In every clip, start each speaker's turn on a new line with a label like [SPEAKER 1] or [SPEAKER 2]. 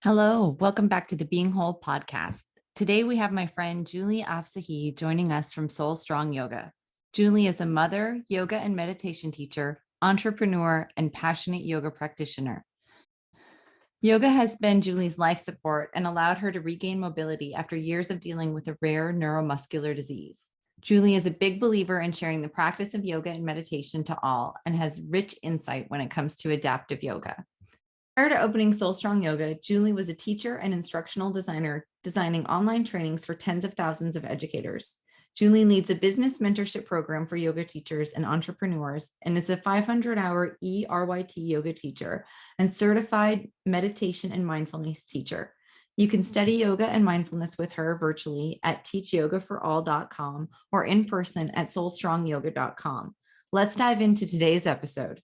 [SPEAKER 1] Hello, welcome back to the Being Whole podcast. Today we have my friend Julie Afsahi joining us from Soul Strong Yoga. Julie is a mother, yoga and meditation teacher, entrepreneur, and passionate yoga practitioner. Yoga has been Julie's life support and allowed her to regain mobility after years of dealing with a rare neuromuscular disease. Julie is a big believer in sharing the practice of yoga and meditation to all and has rich insight when it comes to adaptive yoga. Prior to opening Soul Strong Yoga, Julie was a teacher and instructional designer, designing online trainings for tens of thousands of educators. Julie leads a business mentorship program for yoga teachers and entrepreneurs and is a 500-hour E-RYT yoga teacher and certified meditation and mindfulness teacher. You can study yoga and mindfulness with her virtually at teachyogaforall.com or in person at soulstrongyoga.com. Let's dive into today's episode.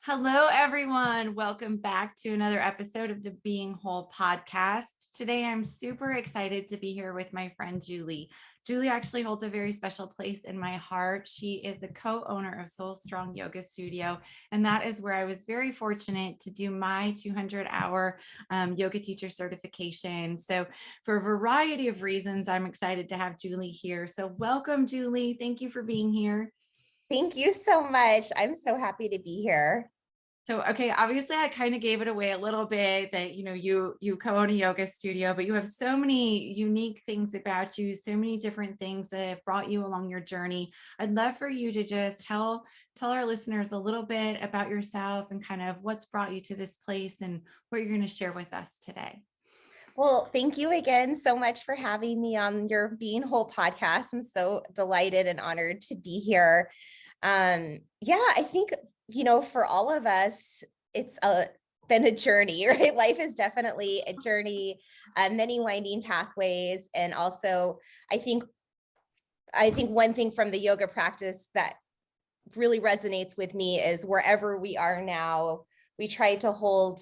[SPEAKER 1] Hello, everyone. Welcome back to another episode of the Being Whole podcast. Today, I'm super excited to be here with my friend, Julie. Julie actually holds a very special place in my heart. She is the co-owner of Soul Strong Yoga Studio, and that is where I was very fortunate to do my 200-hour yoga teacher certification. So for a variety of reasons, I'm excited to have Julie here. So welcome, Julie. Thank you for being here.
[SPEAKER 2] Thank you so much. I'm so happy to be here.
[SPEAKER 1] So, okay, obviously I kind of gave it away a little bit that, you co-own a yoga studio, but you have so many unique things about you, so many different things that have brought you along your journey. I'd love for you to just tell our listeners a little bit about yourself and kind of what's brought you to this place and what you're going to share with us today.
[SPEAKER 2] Well, thank you again so much for having me on your Being Whole podcast. I'm so delighted and honored to be here. I think, for all of us, it's been a journey, right? Life is definitely a journey, many winding pathways. And also, I think one thing from the yoga practice that really resonates with me is wherever we are now, we try to hold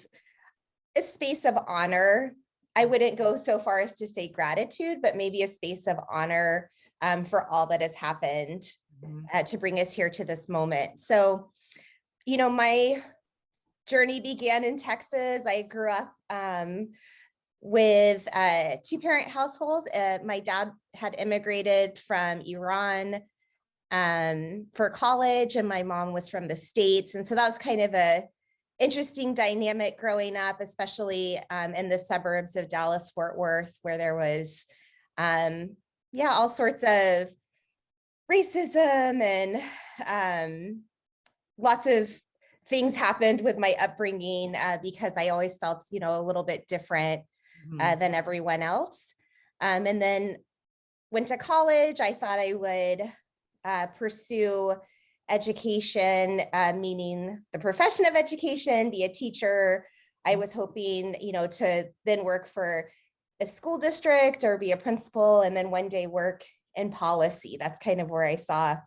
[SPEAKER 2] a space of honor. I wouldn't go so far as to say gratitude, but maybe a space of honor for all that has happened to bring us here to this moment. So, my journey began in Texas. I grew up with a two-parent household. My dad had immigrated from Iran for college, and my mom was from the States. And so that was kind of a interesting dynamic growing up, especially in the suburbs of Dallas, Fort Worth, where there was, all sorts of racism and lots of things happened with my upbringing because I always felt, a little bit different than everyone else. And then went to college. I thought I would pursue education, meaning the profession of education, be a teacher. I was hoping, to then work for a school district or be a principal and then one day work in policy. That's kind of where I saw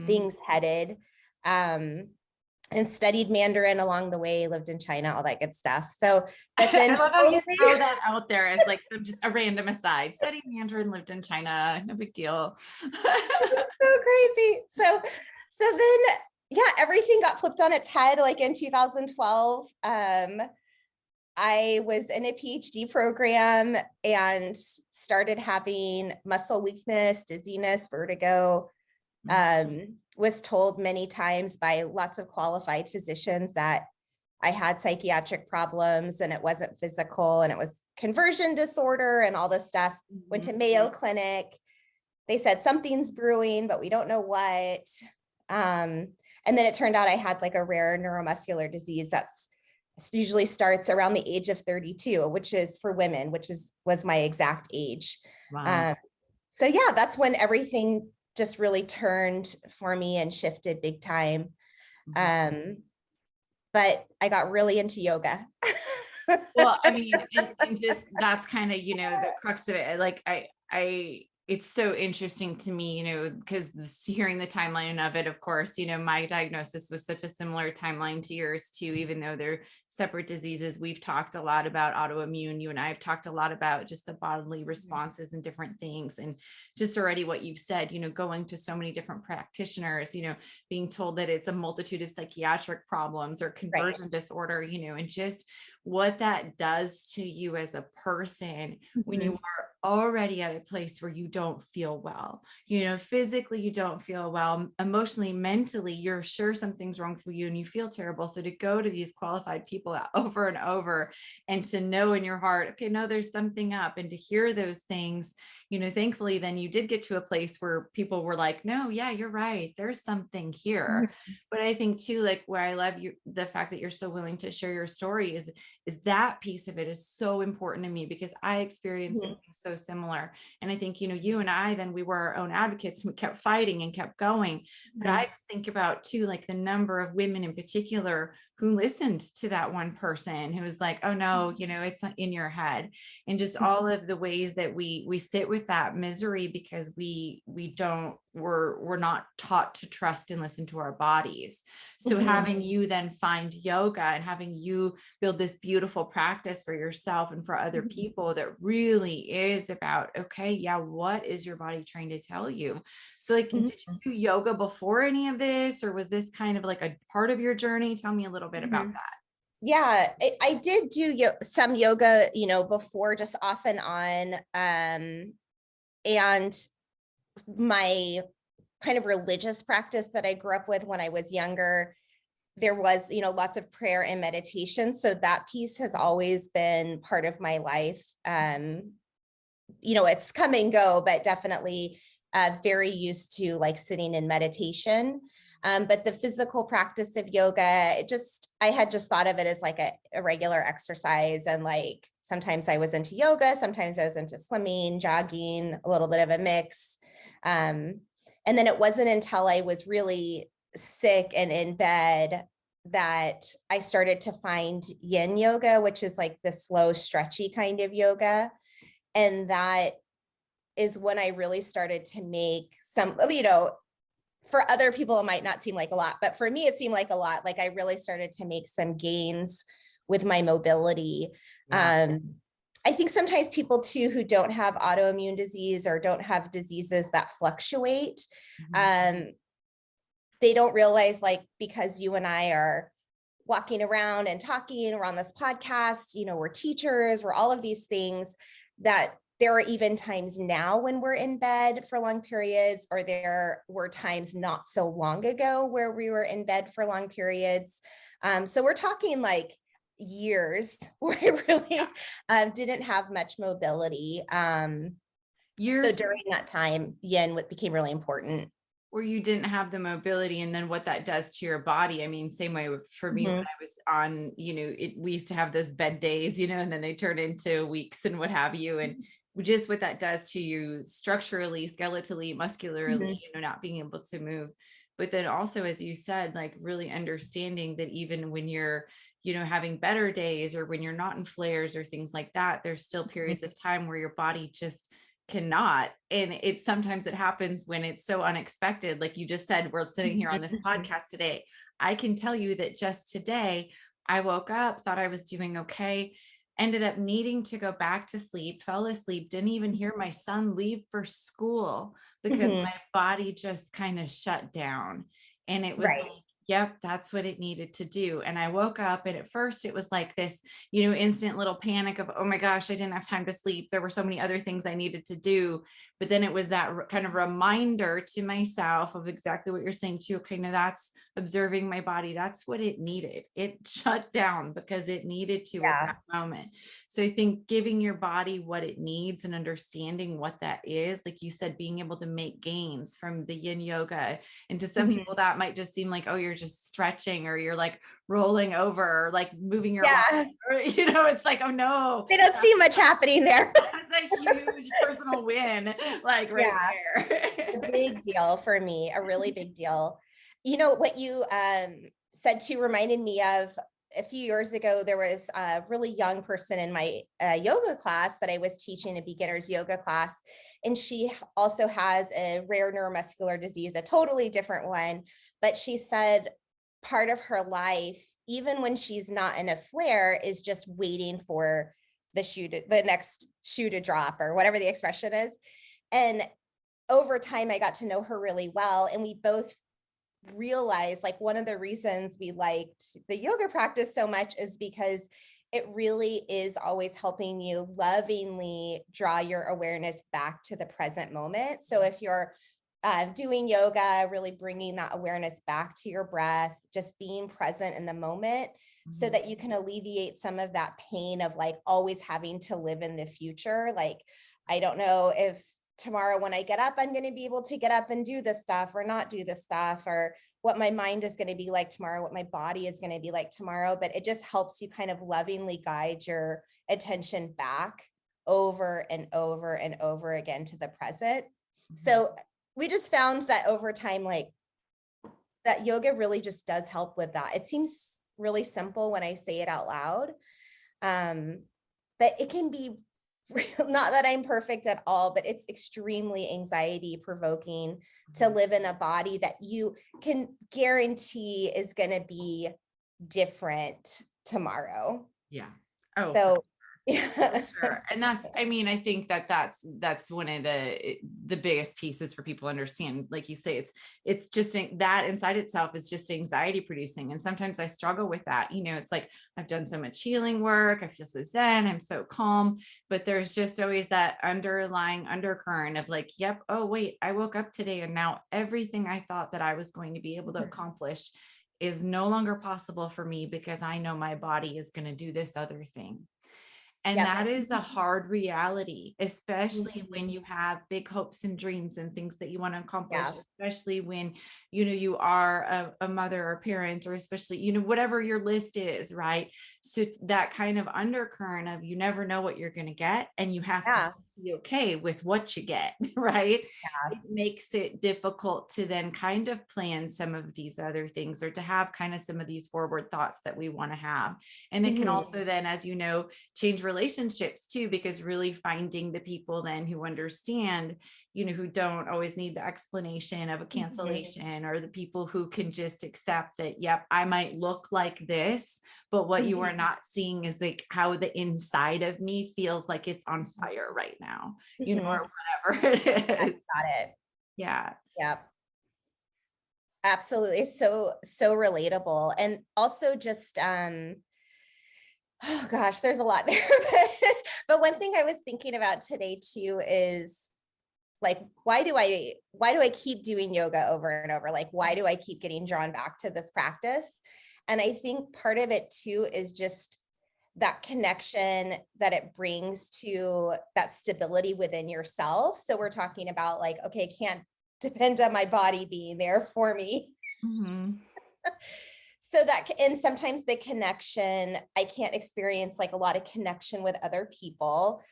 [SPEAKER 2] things headed. And studied Mandarin along the way, lived in China, all that good stuff. So, but then
[SPEAKER 1] I love how you throw that out there as like just a random aside. Studied Mandarin, lived in China, no big deal.
[SPEAKER 2] So crazy. So then, everything got flipped on its head. Like in 2012, I was in a PhD program and started having muscle weakness, dizziness, vertigo. Was told many times by lots of qualified physicians that I had psychiatric problems and it wasn't physical and it was conversion disorder and all this stuff. Went to Mayo Clinic. They said something's brewing, but we don't know what. And then it turned out I had like a rare neuromuscular disease that's usually starts around the age of 32, which is for women, was my exact age.
[SPEAKER 1] Wow.
[SPEAKER 2] That's when everything just really turned for me and shifted big time. But I got really into yoga.
[SPEAKER 1] Well, I mean, and that's kind of, the crux of it. Like it's so interesting to me, because hearing the timeline of it, of course, my diagnosis was such a similar timeline to yours too, even though they're separate diseases. We've talked a lot about autoimmune. You and I have talked a lot about just the bodily responses and different things. And just already what you've said, going to so many different practitioners, being told that it's a multitude of psychiatric problems or conversion disorder, and just what that does to you as a person when you are already at a place where you don't feel well, physically you don't feel well, emotionally, mentally, you're sure something's wrong with you and you feel terrible. So to go to these qualified people over and over and to know in your heart, okay, no, there's something up, and to hear those things, thankfully, then you did get to a place where people were like, no, yeah, you're right, there's something here. But I think too, like where I love you, the fact that you're so willing to share your story is that piece of it is so important to me, because I experienced something so similar. And I think, you and I, then we were our own advocates and we kept fighting and kept going. But I just think about too, like the number of women in particular who listened to that one person who was like, oh no, it's not in your head. And just all of the ways that we sit with that misery because we're not taught to trust and listen to our bodies. So having you then find yoga and having you build this beautiful practice for yourself and for other people that really is about, okay, yeah, what is your body trying to tell you? So like, did you do yoga before any of this, or was this kind of like a part of your journey? Tell me a little bit about that.
[SPEAKER 2] Yeah, I did do some yoga, before, just off and on. And my kind of religious practice that I grew up with when I was younger, there was, lots of prayer and meditation. So that piece has always been part of my life. It's come and go, but definitely very used to like sitting in meditation. But the physical practice of yoga, I had just thought of it as like a regular exercise. And like, sometimes I was into yoga, sometimes I was into swimming, jogging, a little bit of a mix. And then it wasn't until I was really sick and in bed that I started to find Yin Yoga, which is like the slow, stretchy kind of yoga. And that is when I really started to make some, for other people, it might not seem like a lot, but for me, it seemed like a lot. Like I really started to make some gains with my mobility.
[SPEAKER 1] Yeah.
[SPEAKER 2] I think sometimes people too, who don't have autoimmune disease or don't have diseases that fluctuate, they don't realize, like, because you and I are walking around and talking, we're on this podcast, we're teachers, we're all of these things, that there are even times now when we're in bed for long periods, or there were times not so long ago where we were in bed for long periods. So we're talking like years where I really didn't have much mobility. So during that time, Yin became really important.
[SPEAKER 1] Where you didn't have the mobility, and then what that does to your body. I mean, same way for me when I was on, we used to have those bed days, and then they turn into weeks and what have you. And just what that does to you structurally, skeletally, muscularly, not being able to move. But then also, as you said, like really understanding that even when you're, having better days, or when you're not in flares or things like that, there's still periods of time where your body just cannot. And sometimes it happens when it's so unexpected. Like you just said, we're sitting here on this podcast today. I can tell you that just today, I woke up, thought I was doing okay, ended up needing to go back to sleep, fell asleep, didn't even hear my son leave for school because my body just kind of shut down. And it was like, yep, that's what it needed to do. And I woke up, and at first it was like this, instant little panic of, oh my gosh, I didn't have time to sleep. There were so many other things I needed to do. But then it was that kind of reminder to myself of exactly what you're saying too. Okay, now that's observing my body. That's what it needed. It shut down because it needed to at that moment. So I think giving your body what it needs and understanding what that is, like you said, being able to make gains from the Yin Yoga. And to some people that might just seem like, oh, you're just stretching, or you're like rolling over, or like moving your arms, or, it's like, oh no,
[SPEAKER 2] they don't see much happening there.
[SPEAKER 1] That's a huge personal win, like right there.
[SPEAKER 2] A big deal for me, a really big deal. What you said too reminded me of a few years ago. There was a really young person in my yoga class that I was teaching, a beginner's yoga class. And she also has a rare neuromuscular disease, a totally different one. But she said part of her life even when she's not in a flare, is just waiting for the next shoe to drop, or whatever the expression is. And over time, I got to know her really well. And we both realized, like, one of the reasons we liked the yoga practice so much is because it really is always helping you lovingly draw your awareness back to the present moment. So if you're doing yoga, really bringing that awareness back to your breath, just being present in the moment, so that you can alleviate some of that pain of like always having to live in the future. Like, I don't know if tomorrow when I get up, I'm going to be able to get up and do this stuff or not do this stuff, or what my mind is going to be like tomorrow, what my body is going to be like tomorrow. But it just helps you kind of lovingly guide your attention back over and over and over again to the present. So we just found that over time, like, that yoga really just does help with that. It seems really simple when I say it out loud. But it can be, not that I'm perfect at all, but it's extremely anxiety provoking to live in a body that you can guarantee is going to be different tomorrow.
[SPEAKER 1] Yeah. Oh,
[SPEAKER 2] So
[SPEAKER 1] for sure. And I mean, I think that's one of the biggest pieces for people to understand. Like you say, it's just that inside itself is just anxiety producing. And sometimes I struggle with that. It's like, I've done so much healing work. I feel so zen. I'm so calm, but there's just always that underlying undercurrent of like, yep. Oh, wait, I woke up today and now everything I thought that I was going to be able to accomplish is no longer possible for me because I know my body is going to do this other thing. And that is a hard reality, especially when you have big hopes and dreams and things that you want to accomplish, especially when, you are a mother or parent, or especially, whatever your list is, right? So that kind of undercurrent of, you never know what you're going to get, and you have to be okay with what you get, right? It makes it difficult to then kind of plan some of these other things, or to have kind of some of these forward thoughts that we want to have. And it can also then, as change relationships too, because really finding the people then who understand, who don't always need the explanation of a cancellation, or the people who can just accept that, yep, I might look like this, but what you are not seeing is like how the inside of me feels like it's on fire right now, or whatever it is.
[SPEAKER 2] Got it.
[SPEAKER 1] Yeah.
[SPEAKER 2] Yep. Absolutely. So relatable. And also just, oh gosh, there's a lot there. But one thing I was thinking about today too is, like, why do I keep doing yoga over and over? Like, why do I keep getting drawn back to this practice? And I think part of it too is just that connection that it brings to that stability within yourself. So we're talking about like, okay, I can't depend on my body being there for me. So that, and sometimes the connection, I can't experience like a lot of connection with other people.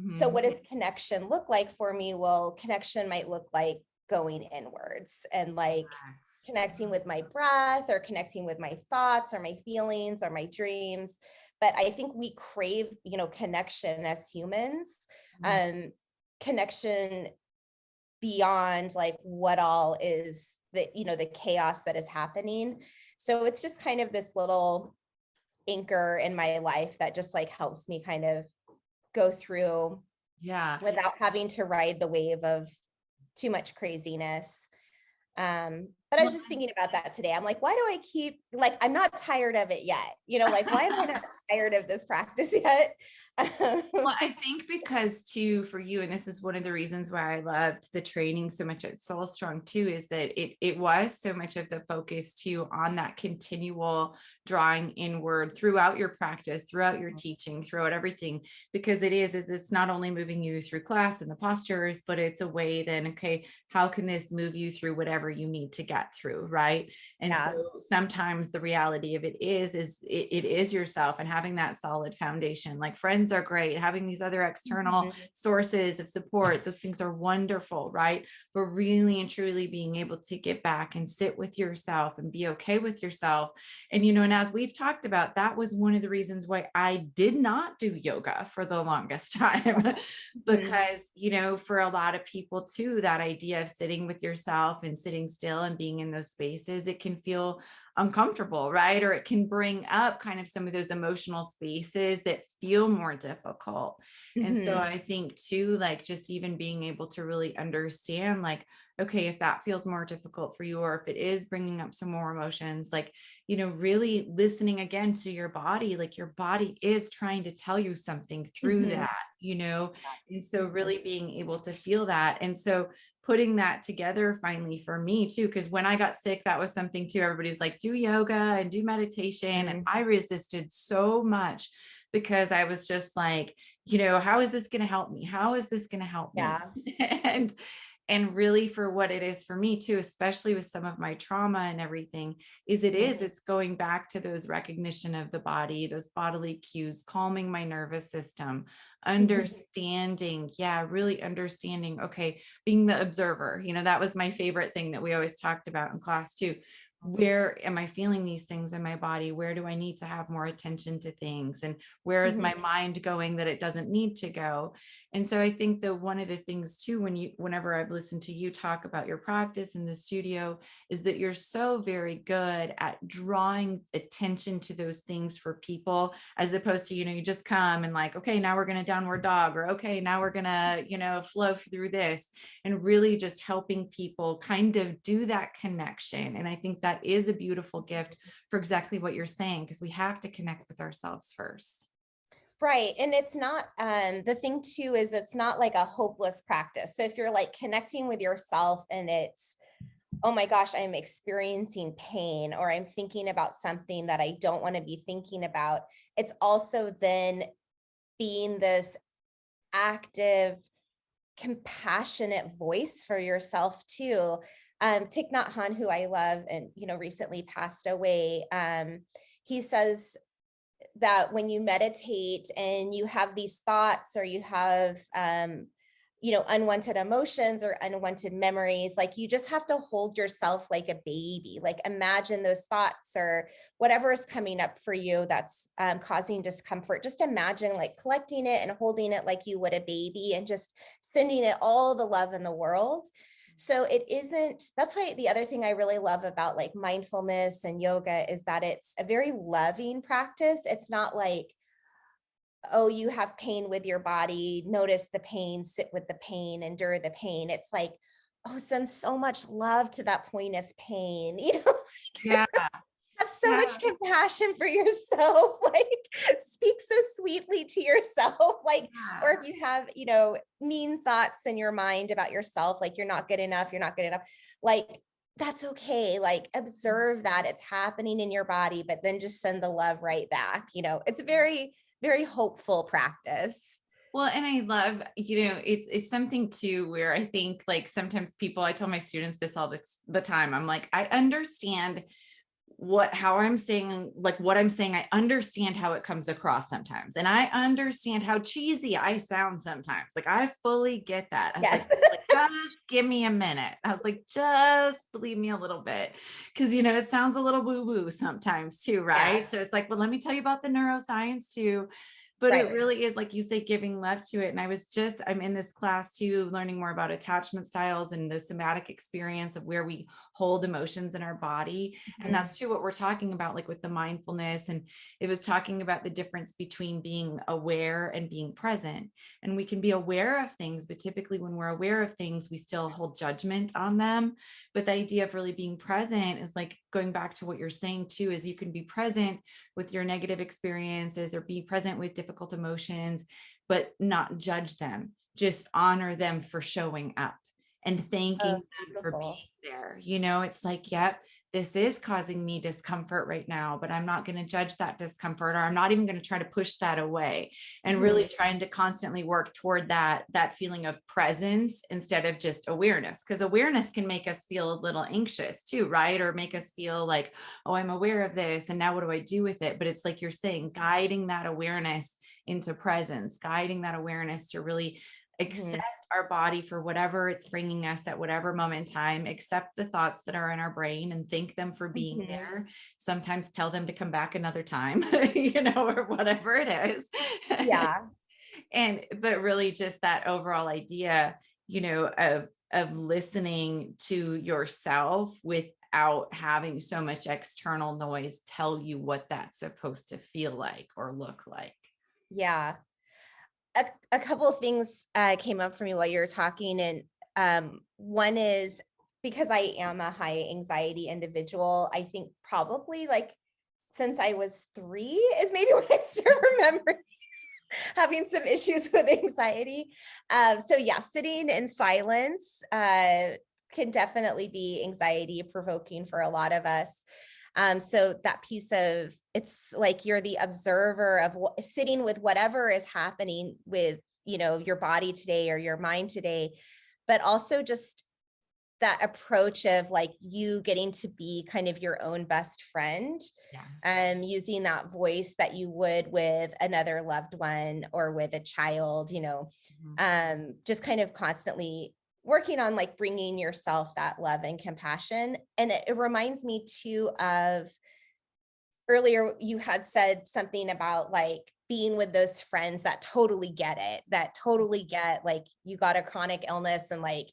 [SPEAKER 2] So what does connection look like for me? Well, connection might look like going inwards and like connecting with my breath, or connecting with my thoughts or my feelings or my dreams. But I think we crave, connection as humans, connection beyond like what all is the, the chaos that is happening. So it's just kind of this little anchor in my life that just like helps me kind of go through without having to ride the wave of too much craziness. But I was just thinking about that today. I'm like, why do I keep, like, I'm not tired of it yet. Like, why am I not tired of this practice yet?
[SPEAKER 1] Well, I think because too, for you, and this is one of the reasons why I loved the training so much at Soul Strong too, is that it was so much of the focus too on that continual drawing inward throughout your practice, throughout your teaching, throughout everything, because it's not only moving you through class and the postures, but it's a way then, okay, how can this move you through whatever you need to get through, right? And so sometimes the reality of it is yourself, and having that solid foundation. Like, friends are great, having these other external sources of support, those things are wonderful, right? But really and truly being able to get back and sit with yourself and be okay with yourself. And and as we've talked about, that was one of the reasons why I did not do yoga for the longest time, because for a lot of people too, that idea of sitting with yourself and sitting still and being in those spaces, it can feel uncomfortable, right? Or it can bring up kind of some of those emotional spaces that feel more difficult. And so
[SPEAKER 2] Mhm.
[SPEAKER 1] I think too, like just even being able to really understand, like, okay, if that feels more difficult for you, or if it is bringing up some more emotions, like, really listening again to your body, like your body is trying to tell you something through
[SPEAKER 2] Mhm.
[SPEAKER 1] that. And so really being able to feel that. And so putting that together finally for me too, because when I got sick, that was something too. Everybody's like, do yoga and do meditation. And
[SPEAKER 2] Mhm.
[SPEAKER 1] I resisted so much because I was just like, how is this going to help me? How is this going to help me?
[SPEAKER 2] Yeah.
[SPEAKER 1] And really for what it is for me too, especially with some of my trauma and everything, it's going back to those recognition of the body, those bodily cues, calming my nervous system,
[SPEAKER 2] Mhm.
[SPEAKER 1] understanding, really understanding, okay, being the observer. That was my favorite thing that we always talked about in class too. Where am I feeling these things in my body? Where do I need to have more attention to things? And where is
[SPEAKER 2] Mhm.
[SPEAKER 1] my mind going that it doesn't need to go? And so I think that one of the things too, whenever I've listened to you talk about your practice in the studio, is that you're so very good at drawing attention to those things for people, as opposed to, you just come and like, okay, now we're going to downward dog, or okay, now we're going to, flow through this, and really just helping people kind of do that connection. And I think that is a beautiful gift for exactly what you're saying, because we have to connect with ourselves first.
[SPEAKER 2] Right. And it's not, the thing too is it's not like a hopeless practice. So if you're like connecting with yourself and it's, oh my gosh, I'm experiencing pain, or I'm thinking about something that I don't want to be thinking about, it's also then being this active, compassionate voice for yourself too. Thich Nhat Hanh, who I love and, recently passed away, he says that when you meditate and you have these thoughts, or you have unwanted emotions or unwanted memories, like you just have to hold yourself like a baby, like imagine those thoughts or whatever is coming up for you that's causing discomfort. Just imagine like collecting it and holding it like you would a baby, and just sending it all the love in the world. So it isn't, that's why the other thing I really love about like mindfulness and yoga is that it's a very loving practice. It's not like, oh, you have pain with your body, notice the pain, sit with the pain, endure the pain. It's like, oh, send so much love to that point of pain,
[SPEAKER 1] Yeah.
[SPEAKER 2] have so
[SPEAKER 1] Yeah.
[SPEAKER 2] much compassion for yourself, like speak so sweetly to yourself, like, or
[SPEAKER 1] Yeah.
[SPEAKER 2] if you have, mean thoughts in your mind about yourself, like you're not good enough, like that's okay. Like observe that it's happening in your body, but then just send the love right back. It's a very, very hopeful practice.
[SPEAKER 1] Well, and I love, it's something too where I think like sometimes people, I tell my students this all the time. I'm like, I understand how I'm saying, like what I'm saying, I understand how it comes across sometimes. And I understand how cheesy I sound sometimes. Like I fully get that. I was
[SPEAKER 2] Yes.
[SPEAKER 1] like, just give me a minute. I was like, just leave me a little bit. Cause it sounds a little woo-woo sometimes too,
[SPEAKER 2] Yeah.
[SPEAKER 1] right? So it's like, well, let me tell you about the neuroscience too. But it
[SPEAKER 2] Right.
[SPEAKER 1] really is, like you say, giving love to it. And I'm in this class too, learning more about attachment styles and the somatic experience of where we hold emotions in our body. And
[SPEAKER 2] Mhm.
[SPEAKER 1] that's too what we're talking about, like with the mindfulness. And it was talking about the difference between being aware and being present. And we can be aware of things, but typically when we're aware of things, we still hold judgment on them. But the idea of really being present is like going back to what you're saying too, is you can be present with your negative experiences or be present with difficult emotions, but not judge them. Just honor them for showing up and thanking
[SPEAKER 2] Oh,
[SPEAKER 1] them for being
[SPEAKER 2] beautiful.
[SPEAKER 1] there. It's like, yep, this is causing me discomfort right now, but I'm not going to judge that discomfort, or I'm not even going to try to push that away, and
[SPEAKER 2] Mhm.
[SPEAKER 1] really trying to constantly work toward that feeling of presence instead of just awareness, because awareness can make us feel a little anxious too, right? Or make us feel like, oh, I'm aware of this and now what do I do with it? But it's like you're saying, guiding that awareness into presence, guiding that awareness to really accept
[SPEAKER 2] Mhm.
[SPEAKER 1] our body for whatever it's bringing us at whatever moment in time, accept the thoughts that are in our brain and thank them for being
[SPEAKER 2] Mhm.
[SPEAKER 1] there. Sometimes tell them to come back another time, or whatever it is.
[SPEAKER 2] Yeah.
[SPEAKER 1] But really just that overall idea, of listening to yourself without having so much external noise tell you what that's supposed to feel like or look like.
[SPEAKER 2] Yeah. A couple of things came up for me while you were talking. And one is, because I am a high anxiety individual, I think probably like since I was 3 is maybe when I start remembering having some issues with anxiety. So yeah, sitting in silence can definitely be anxiety provoking for a lot of us. So that piece of, it's like you're the observer of sitting with whatever is happening with, your body today or your mind today, but also just that approach of like you getting to be kind of your own best friend, using that voice that you would with another loved one or with a child, just kind of constantly working on like bringing yourself that love and compassion. And it reminds me too of earlier, you had said something about like being with those friends that totally get it, that totally get like you got a chronic illness and like,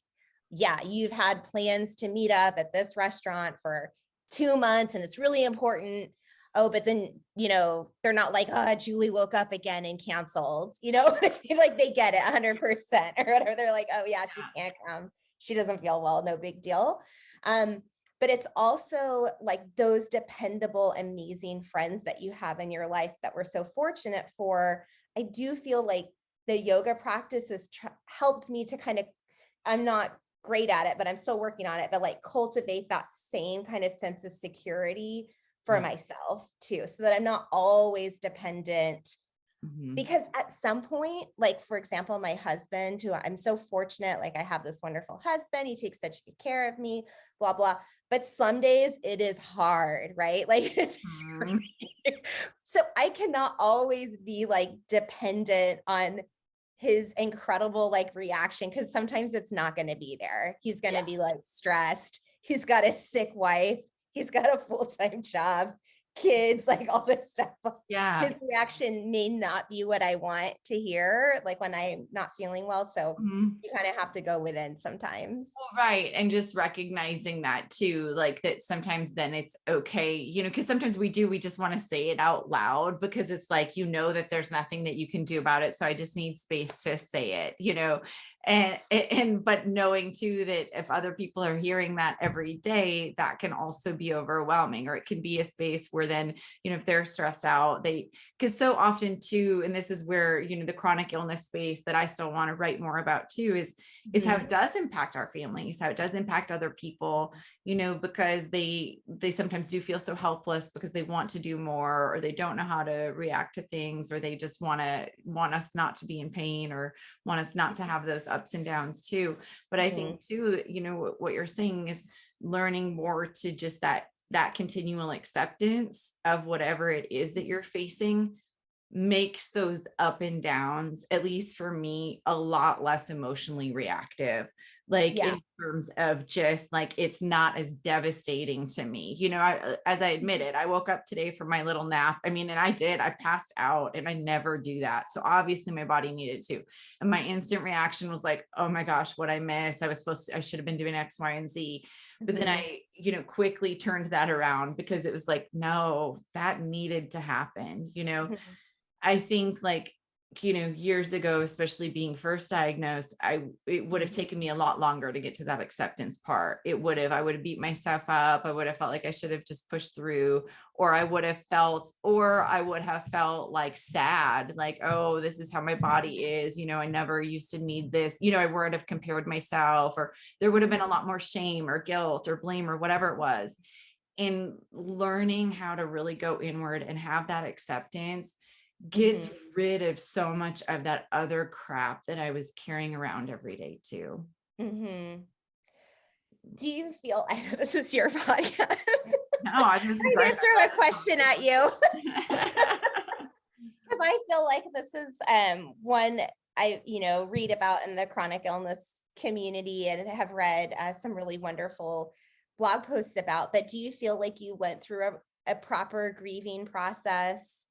[SPEAKER 2] yeah, you've had plans to meet up at this restaurant for 2 months and it's really important. Oh, but then, they're not like, oh, Julie woke up again and canceled, like they get it 100% or whatever. They're like, oh yeah, she can't come. She doesn't feel well. No big deal. But it's also like those dependable, amazing friends that you have in your life that we're so fortunate for. I do feel like the yoga practice has helped me to kind of, I'm not great at it, but I'm still working on it, but like cultivate that same kind of sense of security for myself too, so that I'm not always dependent. Because at some point, like, for example, my husband, who I'm so fortunate, like I have this wonderful husband, he takes such good care of me, blah, blah. But some days it is hard, right? Like, it's so I cannot always be like dependent on his incredible like reaction, because sometimes it's not going to be there. He's going to be like stressed. He's got a sick wife. He's got a full-time job, kids, like all this stuff.
[SPEAKER 1] Yeah.
[SPEAKER 2] His reaction may not be what I want to hear, like when I'm not feeling well. So you kind of have to go within sometimes.
[SPEAKER 1] Well, right. And just recognizing that too, like that sometimes then it's okay, because sometimes we just want to say it out loud because it's like, that there's nothing that you can do about it. So I just need space to say it, and but knowing too that if other people are hearing that every day, that can also be overwhelming, or it can be a space where then, if they're stressed out, because so often too, and this is where, the chronic illness space that I still want to write more about too, is how it does impact our families, how it does impact other people, because they sometimes do feel so helpless because they want to do more, or they don't know how to react to things, or they just want us not to be in pain, or want us not to have those ups and downs too. But I think too, what you're saying is learning more to just that continual acceptance of whatever it is that you're facing makes those up and downs, at least for me, a lot less emotionally reactive, like in terms of just like, it's not as devastating to me. As I admitted, I woke up today from my little nap. And I passed out, and I never do that. So obviously my body needed to, and my instant reaction was like, oh my gosh, what I missed. I should have been doing X, Y, and Z. But then I, quickly turned that around, because it was like, no, that needed to happen. I think like, years ago, especially being first diagnosed, it would have taken me a lot longer to get to that acceptance part. I would have beat myself up. I would have felt like I should have just pushed through, or I would have felt like sad, like, oh, this is how my body is. I never used to need this. I would have compared myself, or there would have been a lot more shame or guilt or blame or whatever it was. And learning how to really go inward and have that acceptance gets rid of so much of that other crap that I was carrying around every day too.
[SPEAKER 2] Do you feel, I know this is your podcast.
[SPEAKER 1] No, I'm just
[SPEAKER 2] going to throw a question at you. Because I feel like this is one I, read about in the chronic illness community, and have read some really wonderful blog posts about. But do you feel like you went through a proper grieving process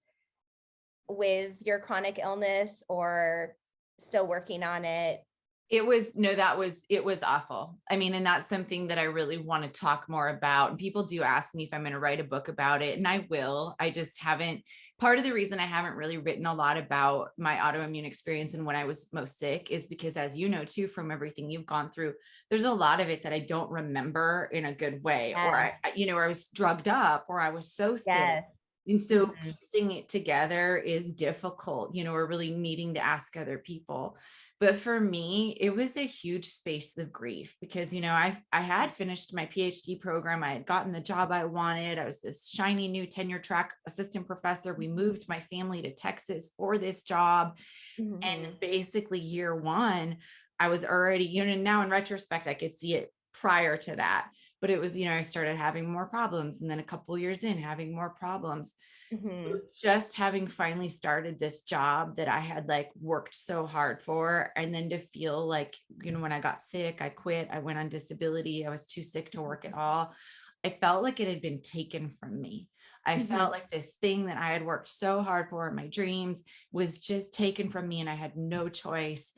[SPEAKER 2] with your chronic illness, or still working on it?
[SPEAKER 1] It was awful. I mean, and that's something that I really want to talk more about. And people do ask me if I'm going to write a book about it, and I will. I just haven't. Part of the reason I haven't really written a lot about my autoimmune experience and when I was most sick is because, as you know, too, from everything you've gone through, there's a lot of it that I don't remember in a good way, or
[SPEAKER 2] Yes.
[SPEAKER 1] or I was drugged up, or I was so sick.
[SPEAKER 2] Yes.
[SPEAKER 1] And so
[SPEAKER 2] Mhm.
[SPEAKER 1] piecing it together is difficult, or really needing to ask other people. But for me, it was a huge space of grief because, I had finished my PhD program. I had gotten the job I wanted. I was this shiny new tenure track assistant professor. We moved my family to Texas for this job. And
[SPEAKER 2] Mhm.
[SPEAKER 1] basically year one, I was already, now in retrospect, I could see it prior to that. But it was, I started having more problems. And then a couple of years in, having more problems. So
[SPEAKER 2] Mhm.
[SPEAKER 1] just having finally started this job that I had like worked so hard for, and then to feel like, when I got sick, I quit, I went on disability, I was too sick to work at all. I felt like it had been taken from me. I felt
[SPEAKER 2] Mhm.
[SPEAKER 1] like this thing that I had worked so hard for in my dreams was just taken from me and I had no choice.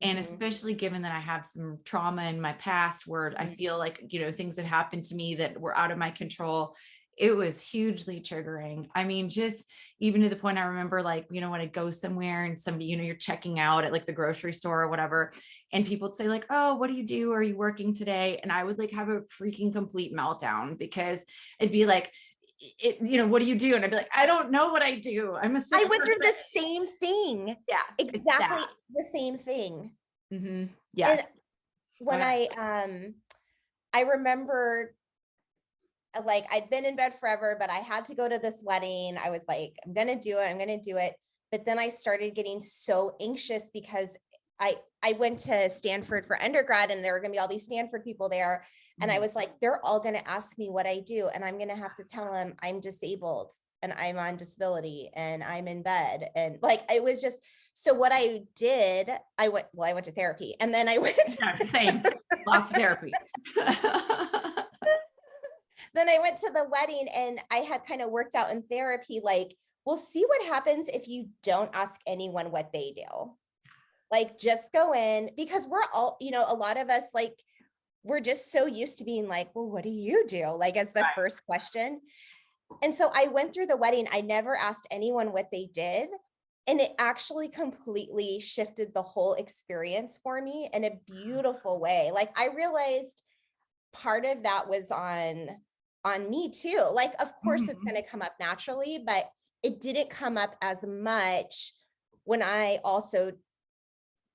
[SPEAKER 1] And
[SPEAKER 2] Mhm.
[SPEAKER 1] especially given that I have some trauma in my past where I
[SPEAKER 2] Mhm.
[SPEAKER 1] feel like, things have happened to me that were out of my control, it was hugely triggering. I mean, just even to the point I remember, like, when I go somewhere and somebody, you're checking out at like the grocery store or whatever, and people would say like, "Oh, what do you do? Are you working today?" And I would like have a freaking complete meltdown because it'd be like, what do you do? And I'd be like, "I don't know what I do. I'm a
[SPEAKER 2] I
[SPEAKER 1] sick
[SPEAKER 2] went through
[SPEAKER 1] person."
[SPEAKER 2] the same thing.
[SPEAKER 1] Yeah, it's
[SPEAKER 2] Exactly
[SPEAKER 1] that.
[SPEAKER 2] the same thing. And
[SPEAKER 1] Yes. Oh,
[SPEAKER 2] when
[SPEAKER 1] yeah.
[SPEAKER 2] I remember, like, I'd been in bed forever, but I had to go to this wedding. I was like, I'm gonna do it, I'm gonna do it. But then I started getting so anxious because I went to Stanford for undergrad and there were gonna be all these Stanford people there. And I
[SPEAKER 1] Mhm.
[SPEAKER 2] was like, they're all gonna ask me what I do, and I'm gonna have to tell them I'm disabled and I'm on disability and I'm in bed. And like it was just, so what I did, I went to therapy and then I went
[SPEAKER 1] Yeah, same. Lots of therapy.
[SPEAKER 2] then I went to the wedding and I had kind of worked out in therapy, like, we'll see what happens if you don't ask anyone what they do. Like, just go in because we're all, a lot of us, like, we're just so used to being like, well, what do you do? Like, as the
[SPEAKER 1] Right.
[SPEAKER 2] first question. And so I went through the wedding. I never asked anyone what they did. And it actually completely shifted the whole experience for me in a beautiful way. Like, I realized part of that was on me too. Like, of course it's
[SPEAKER 1] Mhm.
[SPEAKER 2] going to come up naturally, but it didn't come up as much when I also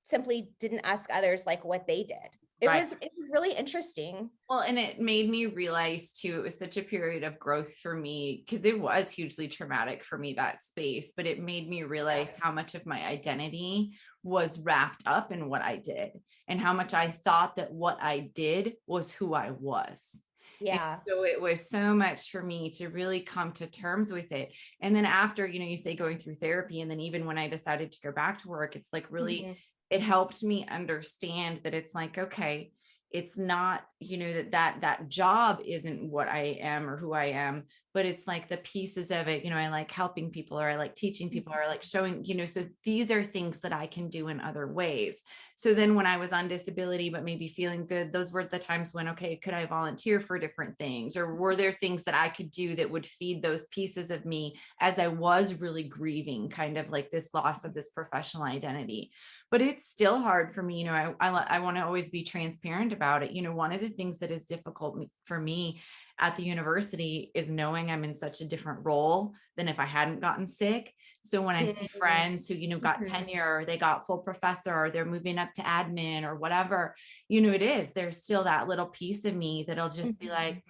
[SPEAKER 2] simply didn't ask others like what they did.
[SPEAKER 1] Right.
[SPEAKER 2] It was really interesting.
[SPEAKER 1] Well, and it made me realize too, it was such a period of growth for me because it was hugely traumatic for me, that space, but it made me realize how much of my identity was wrapped up in what I did and how much I thought that what I did was who I was. And
[SPEAKER 2] Yeah.
[SPEAKER 1] so it was so much for me to really come to terms with it. And then after, you say going through therapy, and then even when I decided to go back to work, it's like really,
[SPEAKER 2] Mhm.
[SPEAKER 1] it helped me understand that it's like, okay, it's not, that job isn't what I am or who I am, but it's like the pieces of it, I like helping people, or I like teaching people, or I like showing, so these are things that I can do in other ways. So then when I was on disability, but maybe feeling good, those were the times when, okay, could I volunteer for different things? Or were there things that I could do that would feed those pieces of me as I was really grieving kind of like this loss of this professional identity? But it's still hard for me. I want to always be transparent about it. One of the things that is difficult for me at the university is knowing I'm in such a different role than if I hadn't gotten sick. So when I see
[SPEAKER 2] Mhm.
[SPEAKER 1] friends who, got
[SPEAKER 2] Mhm.
[SPEAKER 1] tenure, or they got full professor, or they're moving up to admin or whatever, there's still that little piece of me that'll just be
[SPEAKER 2] Mhm.
[SPEAKER 1] like,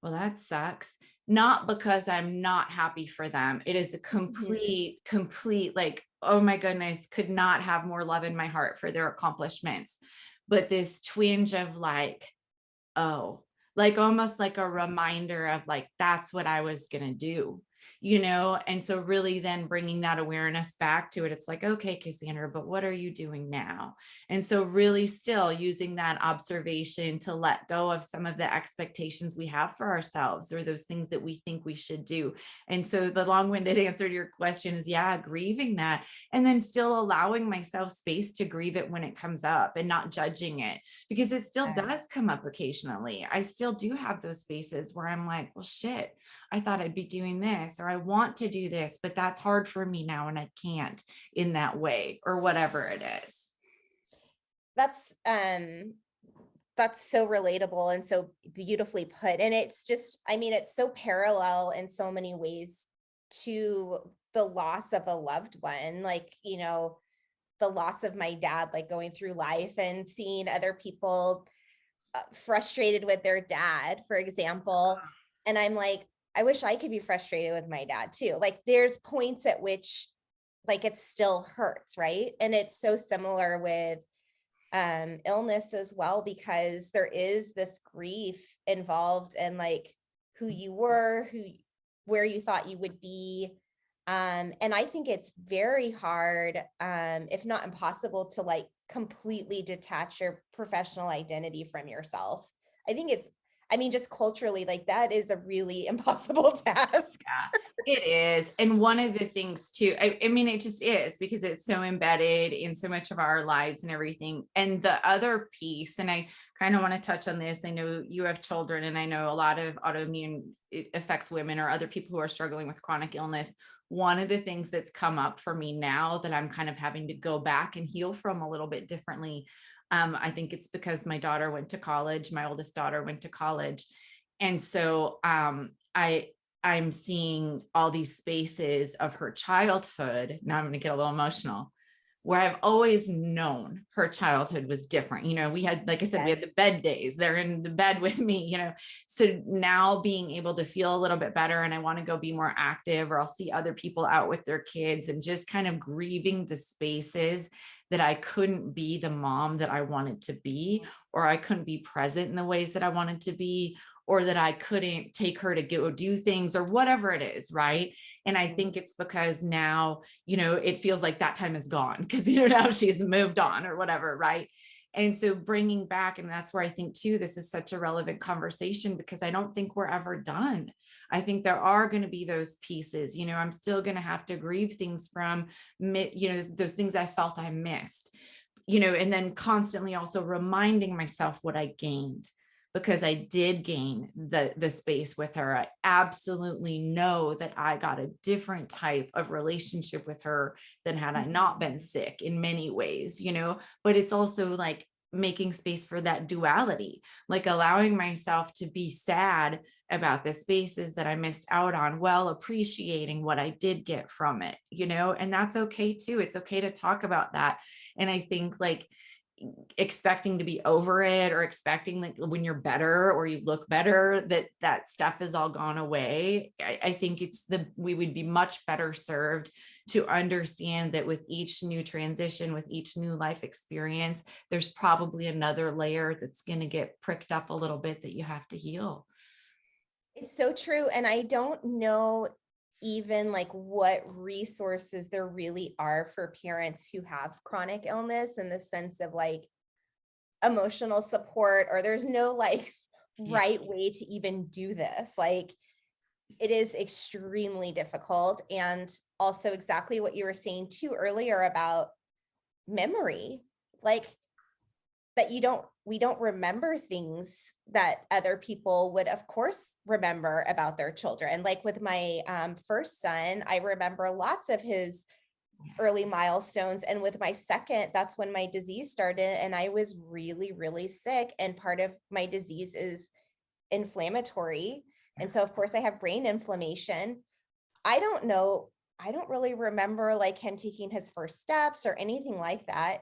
[SPEAKER 1] well, that sucks. Not because I'm not happy for them. It is a
[SPEAKER 2] Mhm.
[SPEAKER 1] complete, like, oh my goodness, could not have more love in my heart for their accomplishments. But this twinge of like, oh, like almost like a reminder of like, that's what I was going to do. And so really then bringing that awareness back to it, it's like, okay, Cassandra, but what are you doing now? And so really still using that observation to let go of some of the expectations we have for ourselves or those things that we think we should do. And so the long-winded answer to your question is, yeah, grieving that, and then still allowing myself space to grieve it when it comes up and not judging it, because it still does come up occasionally. I still do have those spaces where I'm like, well, shit, I thought I'd be doing this, or I want to do this, but that's hard for me now and I can't in that way, or whatever it is.
[SPEAKER 2] That's so relatable and so beautifully put. And it's just, I mean, it's so parallel in so many ways to the loss of a loved one, like, the loss of my dad, like going through life and seeing other people frustrated with their dad, for example. And I'm like, I wish I could be frustrated with my dad too. Like there's points at which like it still hurts, right? And it's so similar with illness as well, because there is this grief involved in like who you were, where you thought you would be. And I think it's very hard, if not impossible, to like completely detach your professional identity from yourself. I mean, just culturally, like that is a really impossible task.
[SPEAKER 1] Yeah, it is. And one of the things too, I mean, it just is because it's so embedded in so much of our lives and everything. And the other piece, and I kind of want to touch on this. I know you have children, and I know a lot of autoimmune, it affects women or other people who are struggling with chronic illness. One of the things that's come up for me now that I'm kind of having to go back and heal from a little bit differently. I think it's because my daughter went to college. My oldest daughter went to college. And so I'm seeing all these spaces of her childhood. Now I'm going to get a little emotional, where I've always known her childhood was different. We had, like I said, we had the bed days. They're in the bed with me, so now being able to feel a little bit better, and I want to go be more active, or I'll see other people out with their kids, and just kind of grieving the spaces that I couldn't be the mom that I wanted to be, or I couldn't be present in the ways that I wanted to be, or that I couldn't take her to go do things, or whatever it is. Right. And I think it's because now, it feels like that time is gone because, now she's moved on or whatever. Right. And so bringing back, and that's where I think too, this is such a relevant conversation, because I don't think we're ever done. I think there are going to be those pieces, I'm still going to have to grieve things from, those things I felt I missed, and then constantly also reminding myself what I gained, because I did gain the space with her. I absolutely know that I got a different type of relationship with her than had I not been sick in many ways, but it's also like making space for that duality, like allowing myself to be sad about the spaces that I missed out on, while appreciating what I did get from it, and that's okay too. It's okay to talk about that. And I think like expecting to be over it, or expecting like when you're better or you look better that stuff is all gone away. I think we would be much better served to understand that with each new transition, with each new life experience, there's probably another layer that's going to get pricked up a little bit that you have to heal.
[SPEAKER 2] It's so true. And I don't know even like what resources there really are for parents who have chronic illness, in the sense of like emotional support, or there's no like right way to even do this. Like it is extremely difficult. And also exactly what you were saying too earlier about memory, like that we don't remember things that other people would of course remember about their children. Like with my first son, I remember lots of his early milestones. And with my second, that's when my disease started, and I was really, really sick. And part of my disease is inflammatory. And so of course I have brain inflammation. I don't really remember like him taking his first steps or anything like that.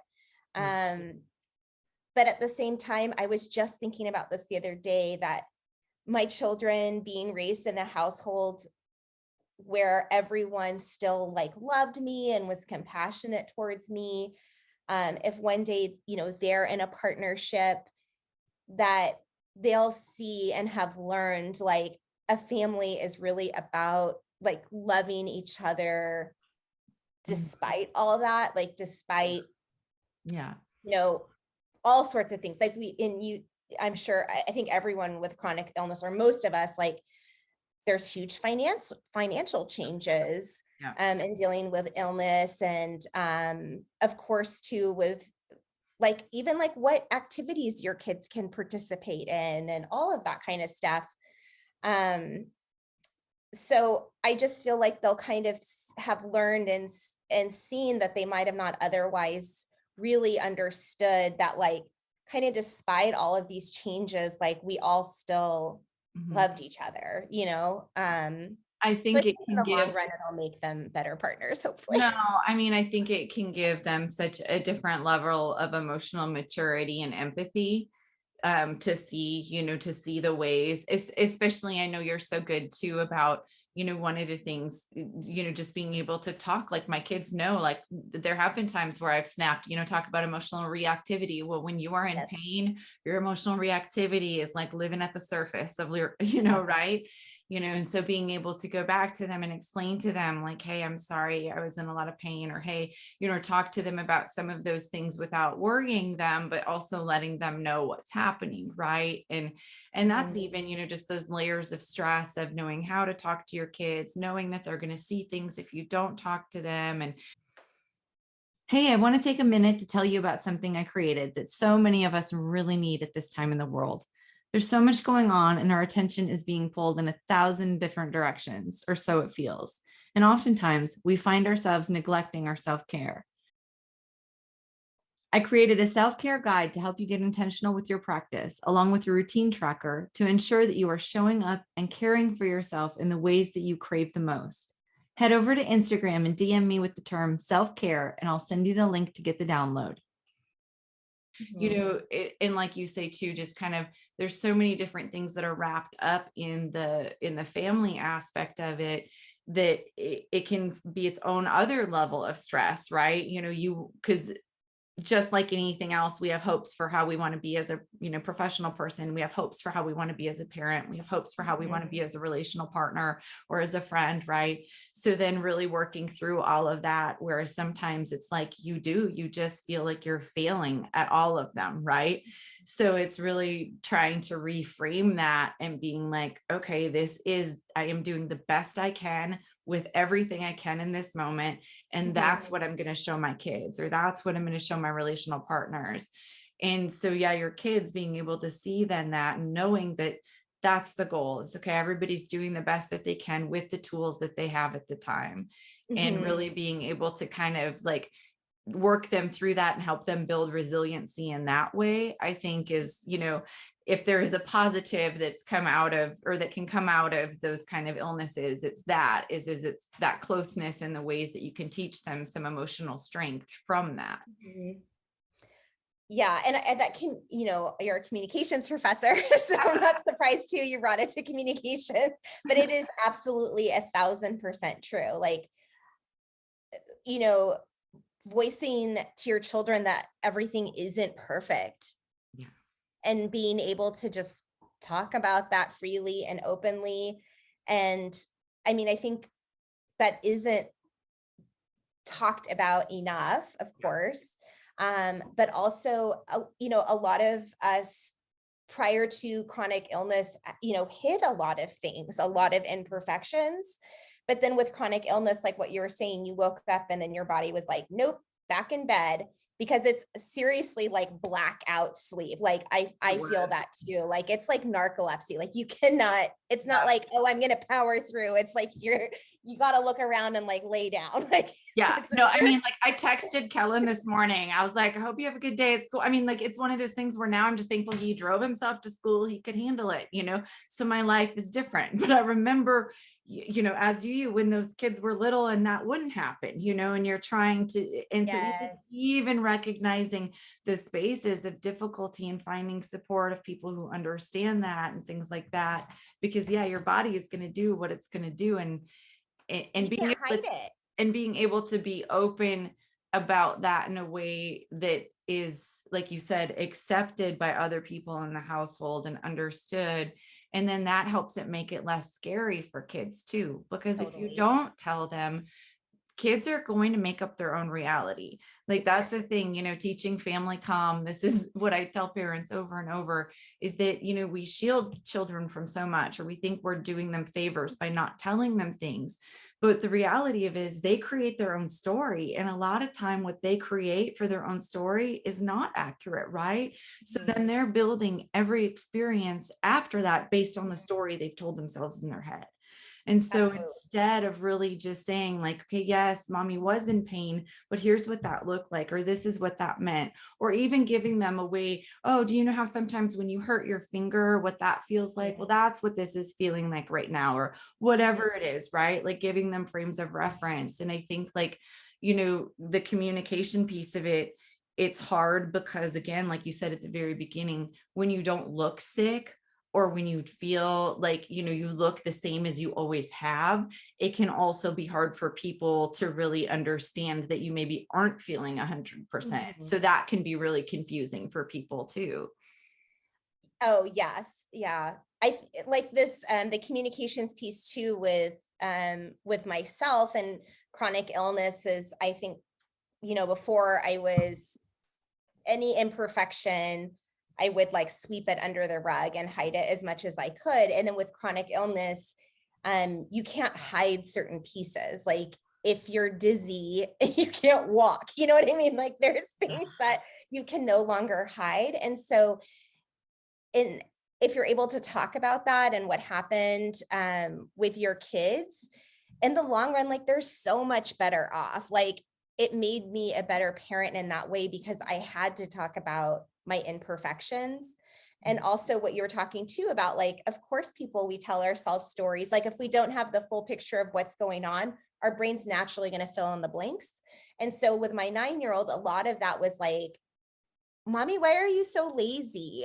[SPEAKER 2] But at the same time, I was just thinking about this the other day, that my children being raised in a household where everyone still like loved me and was compassionate towards me. If one day, they're in a partnership, that they'll see and have learned like a family is really about like loving each other despite all of that, like despite,
[SPEAKER 1] Yeah.
[SPEAKER 2] all sorts of things. Like I'm sure, I think everyone with chronic illness, or most of us, like there's huge financial changes
[SPEAKER 1] Yeah.
[SPEAKER 2] in dealing with illness. And of course too, with like, even like what activities your kids can participate in and all of that kind of stuff. So I just feel like they'll kind of have learned and seen that they might have not otherwise really understood that, like, kind of despite all of these changes, like we all still loved each other,
[SPEAKER 1] I
[SPEAKER 2] so I
[SPEAKER 1] think it
[SPEAKER 2] think in
[SPEAKER 1] can
[SPEAKER 2] the long
[SPEAKER 1] give,
[SPEAKER 2] run, it'll make them better partners, hopefully.
[SPEAKER 1] no, I mean, I think it can give them such a different level of emotional maturity and empathy, to see, to see the ways, especially, I know you're so good too about, one of the things, just being able to talk, like my kids know, like there have been times where I've snapped, talk about emotional reactivity. Well, when you are in
[SPEAKER 2] Yes.
[SPEAKER 1] pain, your emotional reactivity is like living at the surface of your, right. And so being able to go back to them and explain to them like, hey, I'm sorry, I was in a lot of pain, or hey, talk to them about some of those things without worrying them, but also letting them know what's happening. Right. And that's even, just those layers of stress of knowing how to talk to your kids, knowing that they're going to see things if you don't talk to them. And hey, I want to take a minute to tell you about something I created that so many of us really need at this time in the world. There's so much going on, and our attention is being pulled in 1,000 different directions, or so it feels. And oftentimes we find ourselves neglecting our self-care. I created a self-care guide to help you get intentional with your practice, along with your routine tracker to ensure that you are showing up and caring for yourself in the ways that you crave the most. Head over to Instagram and DM me with the term self-care, and I'll send you the link to get the download. And like you say too, just kind of, there's so many different things that are wrapped up in the family aspect of it, that it can be its own other level of stress, right? Because just like anything else, we have hopes for how we want to be as a professional person. We have hopes for how we want to be as a parent. We have hopes for how we want to be as a relational partner or as a friend, right? So then really working through all of that, whereas sometimes it's like you just feel like you're failing at all of them, right? So it's really trying to reframe that and being like, okay, I am doing the best I can with everything I can in this moment. And that's what I'm going to show my kids, or that's what I'm going to show my relational partners. And so, yeah, your kids being able to see then that, and knowing that that's the goal. It's okay. Everybody's doing the best that they can with the tools that they have at the time, and really being able to kind of like work them through that and help them build resiliency in that way, I think is, if there is a positive that's come out of, or that can come out of those kind of illnesses, it's that closeness and the ways that you can teach them some emotional strength from that.
[SPEAKER 2] Yeah. And that can, you're a communications professor, so I'm not surprised too, you brought it to communication, but it is absolutely 1,000% true. Like, voicing to your children that everything isn't perfect,
[SPEAKER 1] Yeah.
[SPEAKER 2] and being able to just talk about that freely and openly. And I mean, I think that isn't talked about enough, of course. But also, a lot of us prior to chronic illness, hid a lot of things, a lot of imperfections. But then with chronic illness, like what you were saying, you woke up and then your body was like, nope, back in bed, because it's seriously like blackout sleep. Like I feel that too. Like it's like narcolepsy. Like you cannot, it's not like, oh, I'm gonna power through. It's like you gotta look around and like lay down. Like,
[SPEAKER 1] yeah, no, I mean, like I texted Kellen this morning. I was like, I hope you have a good day at school. I mean, like, it's one of those things where now I'm just thankful he drove himself to school. He could handle it, so my life is different. But I remember, as you, when those kids were little and that wouldn't happen, and you're trying to, and so even recognizing the spaces of difficulty and finding support of people who understand that and things like that, because yeah, your body is going to do what it's going to do. And being able to, and being able to be open about that in a way that is, like you said, accepted by other people in the household and understood. And then that helps it make it less scary for kids too, because if you
[SPEAKER 2] Totally.
[SPEAKER 1] don't tell them, kids are going to make up their own reality. Like that's the thing, teaching family calm. This is what I tell parents over and over is that, we shield children from so much, or we think we're doing them favors by not telling them things. But the reality of it is they create their own story. And a lot of time what they create for their own story is not accurate, right? So then they're building every experience after that based on the story they've told themselves in their head. And so
[SPEAKER 2] Absolutely.
[SPEAKER 1] instead of really just saying like, okay, yes, mommy was in pain, but here's what that looked like, or this is what that meant, or even giving them a way, oh, do you know how sometimes when you hurt your finger, what that feels like? Well, that's what this is feeling like right now, or whatever it is, right? Like giving them frames of reference. And I think like, the communication piece of it, it's hard because again, like you said at the very beginning, when you don't look sick, or when you feel like, you look the same as you always have, it can also be hard for people to really understand that you maybe aren't feeling 100%. So that can be really confusing for people too.
[SPEAKER 2] Oh, yes. Yeah. Like this, the communications piece too with myself and chronic illnesses. I think, before I was any imperfection, I would like sweep it under the rug and hide it as much as I could. And then with chronic illness, you can't hide certain pieces. Like if you're dizzy, you can't walk. You know what I mean? Like there's things that you can no longer hide. And so if you're able to talk about that and what happened with your kids, in the long run, like they're so much better off. Like it made me a better parent in that way because I had to talk about my imperfections. And also what you were talking too about, like, of course, we tell ourselves stories. Like if we don't have the full picture of what's going on, our brain's naturally going to fill in the blanks. And so with my 9-year-old, a lot of that was like, mommy, why are you so lazy?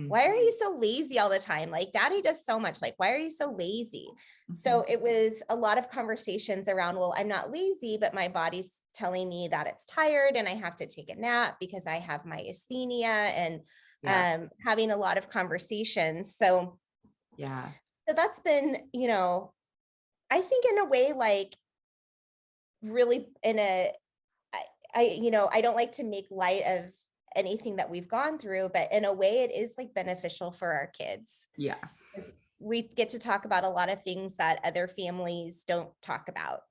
[SPEAKER 2] Why are you so lazy all the time? Like daddy does so much. Like, why are you so lazy? So it was a lot of conversations around, well, I'm not lazy, but my body's telling me that it's tired and I have to take a nap because I have myasthenia and having a lot of conversations. So that's been, I think in a way, like really I don't like to make light of anything that we've gone through, but in a way it is like beneficial for our kids.
[SPEAKER 1] Yeah.
[SPEAKER 2] We get to talk about a lot of things that other families don't talk about.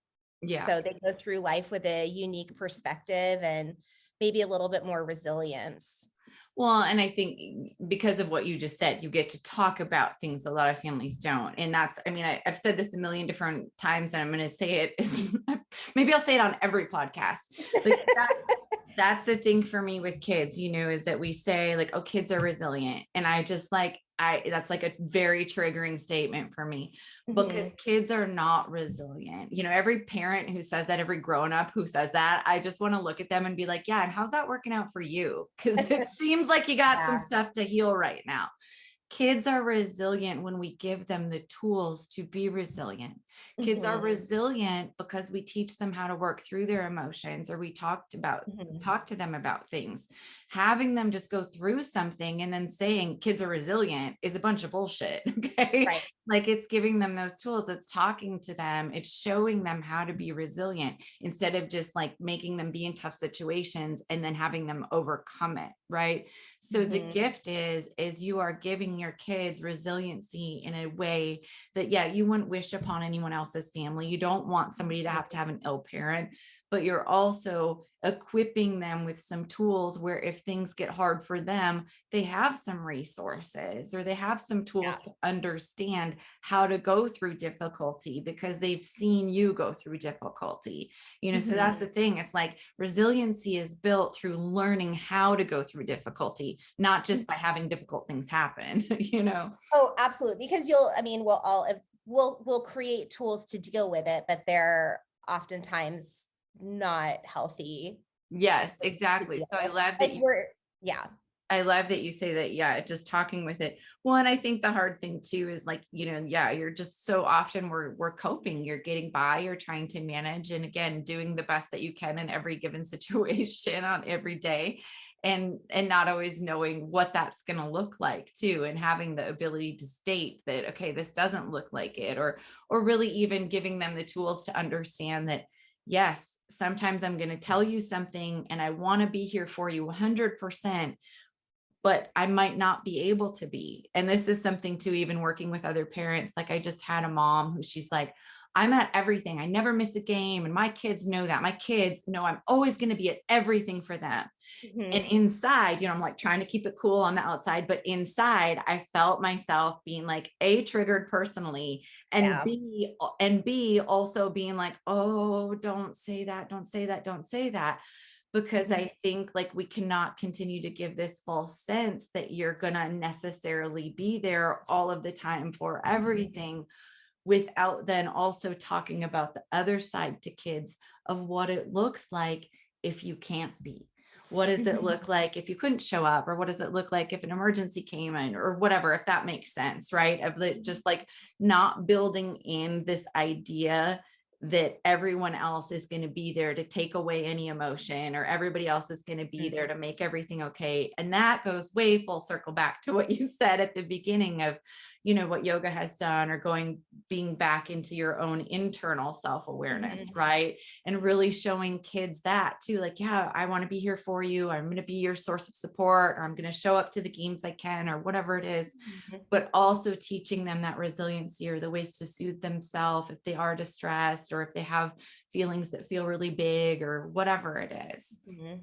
[SPEAKER 1] Yeah.
[SPEAKER 2] So they go through life with a unique perspective and maybe a little bit more resilience.
[SPEAKER 1] Well, and I think because of what you just said, you get to talk about things a lot of families don't. And that's, I've said this a million different times and I'm going to say it maybe I'll say it on every podcast. Like that's the thing for me with kids, is that we say like, oh, kids are resilient. And I just that's like a very triggering statement for me because kids are not resilient. Every parent who says that, every grown-up who says that, I just want to look at them and be like, yeah, and how's that working out for you? Because it seems like you got some stuff to heal right now. Kids are resilient when we give them the tools to be resilient. Kids are resilient because we teach them how to work through their emotions, or we talk to them about things. Having them just go through something and then saying kids are resilient is a bunch of bullshit. Okay.
[SPEAKER 2] Right.
[SPEAKER 1] Like it's giving them those tools. It's talking to them. It's showing them how to be resilient instead of just like making them be in tough situations and then having them overcome it. Right. So the gift is you are giving your kids resiliency in a way that, you wouldn't wish upon anyone else's family. You don't want somebody to have an ill parent, but you're also equipping them with some tools where if things get hard for them, they have some resources or they have some tools to understand how to go through difficulty because they've seen you go through difficulty. So that's the thing. It's like resiliency is built through learning how to go through difficulty, not just by having difficult things happen,
[SPEAKER 2] Oh, absolutely. Because we'll create tools to deal with it, but they're oftentimes not healthy.
[SPEAKER 1] Yes, exactly. So I love that I love that you say that. Yeah. Just talking with it. Well, and I think the hard thing too is like, yeah, you're just so often we're coping, you're getting by, you're trying to manage. And again, doing the best that you can in every given situation on every day. And not always knowing what that's going to look like too, and having the ability to state that, okay, this doesn't look like it, or really even giving them the tools to understand that, yes, sometimes I'm going to tell you something and I want to be here for you 100%, but I might not be able to be. And this is something too, even working with other parents. Like I just had a mom who she's like, I'm at everything. I never miss a game. And my kids know that. My kids know I'm always going to be at everything for them. And
[SPEAKER 2] Mhm.
[SPEAKER 1] inside, I'm like trying to keep it cool on the outside, but inside I felt myself being like triggered personally, and
[SPEAKER 2] Yeah.
[SPEAKER 1] B also being like, oh, don't say that, don't say that, don't say that. Because
[SPEAKER 2] Mhm.
[SPEAKER 1] I think like we cannot continue to give this false sense that you're gonna necessarily be there all of the time for everything, without then also talking about the other side to kids of what it looks like if you can't be. What does it
[SPEAKER 2] Mhm.
[SPEAKER 1] look like if you couldn't show up? Or what does it look like if an emergency came in, or whatever, if that makes sense, right? Of the, just like not building in this idea that everyone else is going to be there to take away any emotion, or everybody else is going to be there to make everything okay. And that goes way full circle back to what you said at the beginning of, what yoga has done, or being back into your own internal self-awareness,
[SPEAKER 2] Mhm.
[SPEAKER 1] right? And really showing kids that too, like, yeah, I want to be here for you. I'm going to be your source of support, or I'm going to show up to the games I can, or whatever it is.
[SPEAKER 2] Mhm.
[SPEAKER 1] But also teaching them that resiliency, or the ways to soothe themselves if they are distressed, or if they have feelings that feel really big, or whatever it is.
[SPEAKER 2] Mhm.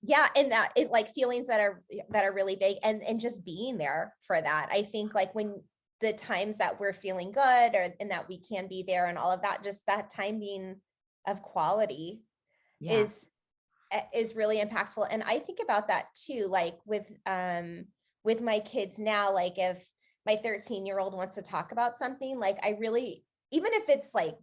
[SPEAKER 2] Yeah, and that it like feelings that are really big, and just being there for that. I think like when the times that we're feeling good, or and that we can be there and all of that, just that time being of quality
[SPEAKER 1] Yeah.
[SPEAKER 2] is really impactful. And I think about that too, like with my kids now, like if my 13-year-old wants to talk about something, like I really, even if it's like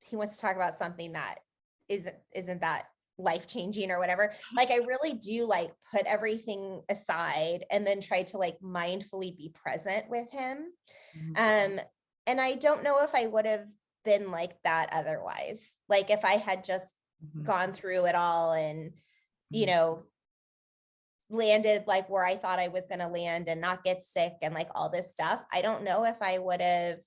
[SPEAKER 2] he wants to talk about something that isn't that life changing or whatever, like I really do like put everything aside and then try to like mindfully be present with him.
[SPEAKER 1] Mhm.
[SPEAKER 2] um and I don't know if I would have been like that otherwise, like if I had just
[SPEAKER 1] Mhm.
[SPEAKER 2] gone through it all and you
[SPEAKER 1] Mhm.
[SPEAKER 2] know landed like where I thought I was going to land and not get sick and like all this stuff. I don't know if I would have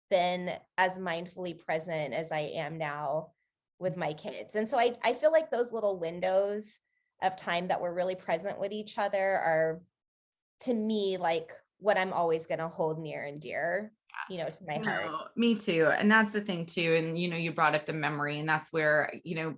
[SPEAKER 2] been as mindfully present as I am now with my kids. And so I feel like those little windows of time that we're really present with each other are, to me, like what I'm always going to hold near and dear, to my heart.
[SPEAKER 1] No, me too. And that's the thing too. And, you brought up the memory, and that's where,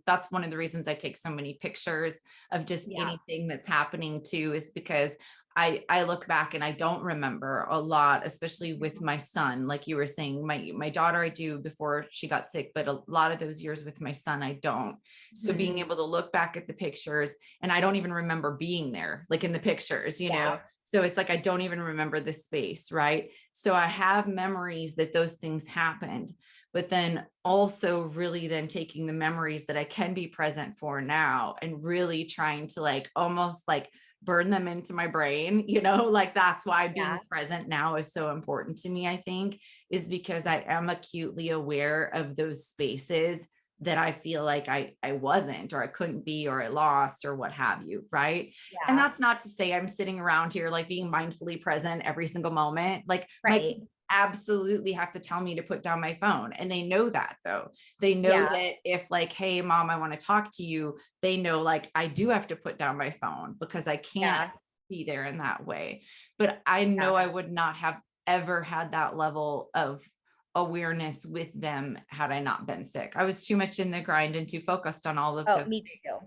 [SPEAKER 1] that's one of the reasons I take so many pictures of just
[SPEAKER 2] Yeah.
[SPEAKER 1] anything that's happening too, is because I look back and I don't remember a lot, especially with my son. Like you were saying, my daughter, I do before she got sick, but a lot of those years with my son, I don't. So
[SPEAKER 2] Mhm.
[SPEAKER 1] being able to look back at the pictures, and I don't even remember being there, like in the pictures.
[SPEAKER 2] Yeah.
[SPEAKER 1] So it's like, I don't even remember the space, right? So I have memories that those things happened, but then also really then taking the memories that I can be present for now, and really trying to like almost like burn them into my brain, like that's why being
[SPEAKER 2] Yeah.
[SPEAKER 1] present now is so important to me, I think, is because I am acutely aware of those spaces that I feel like I wasn't, or I couldn't be, or I lost, or what have you, right? And
[SPEAKER 2] Yeah.
[SPEAKER 1] that's not to say I'm sitting around here like being mindfully present every single moment. Like my
[SPEAKER 2] Right.
[SPEAKER 1] kids absolutely have to tell me to put down my phone. And they know that though. They know
[SPEAKER 2] Yeah.
[SPEAKER 1] that if like, hey, mom, I want to talk to you, they know like I do have to put down my phone because I can't
[SPEAKER 2] Yeah.
[SPEAKER 1] be there in that way. But I know I would not have ever had that level of awareness with them had I not been sick. I was too much in the grind and too focused on all of
[SPEAKER 2] Oh,
[SPEAKER 1] the,
[SPEAKER 2] me too.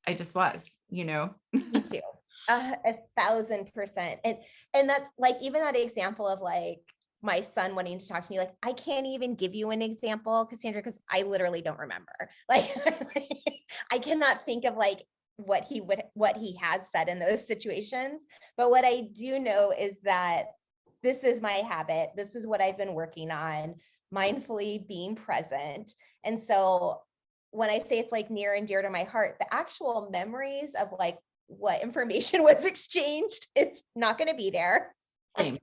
[SPEAKER 1] I just was.
[SPEAKER 2] Me too. 1,000%. And that's like even that example of like my son wanting to talk to me, like I can't even give you an example, Cassandra, because I literally don't remember. Like I cannot think of like what he has said in those situations. But what I do know is that this is my habit. This is what I've been working on, mindfully being present. And so when I say it's like near and dear to my heart, the actual memories of like what information was exchanged is not going to be there.
[SPEAKER 1] Same.